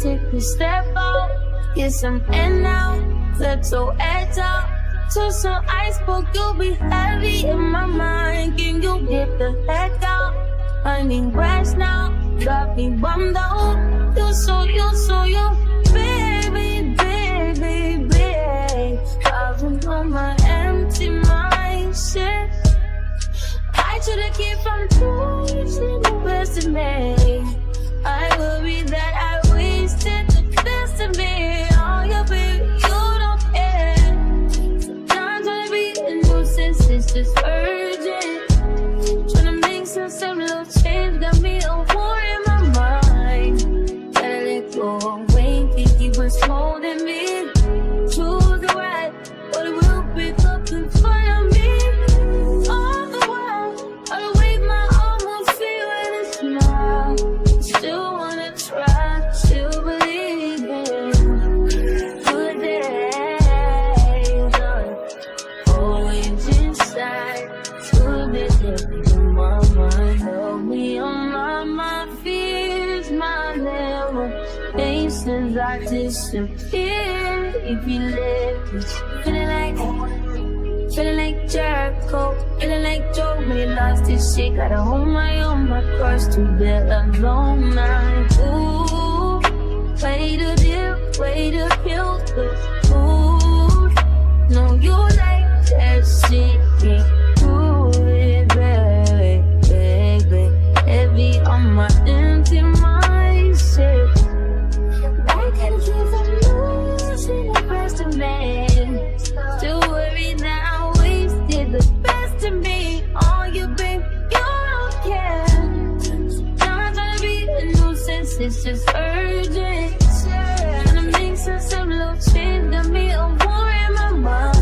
take a step out, get some air now, let your edge out. To some iceberg, you'll be heavy in my mind. Can you get the heck out? I need rest now, got me bummed out. You so, baby, baby, baby. I've been on my empty mindset. I should've kept from losing the best of me. I worry that I wasted the best of me. Oh, yeah, baby, you don't care. Sometimes trying to be a nuisance, it's just urgent. Trying to make some little change, got me a war in my mind. Gotta let go away, think he was holding me. Choose the right, but it will pick up in front of me. All the while, I wave my arm, won't feel it and smile. Still wanna try, still believe in good days. Always inside, good days in my mind. Help me on my fears, my limitations. I disappear if you let me. Feeling like Jericho, feeling like Joe when you lost his shit. Gotta hold my own, my cross to bear alone now. Ooh, way to deal, way to kill the food. No, you like that shit, can't do it, baby, baby. Heavy on my empty mindset. I can't keep from losing the best of me. Still worried that I wasted the best of me. Oh, you babe, you don't care. Now I'm trying to be a nuisance, it's just urgent. Trying to make some little change, got me a war in my mind.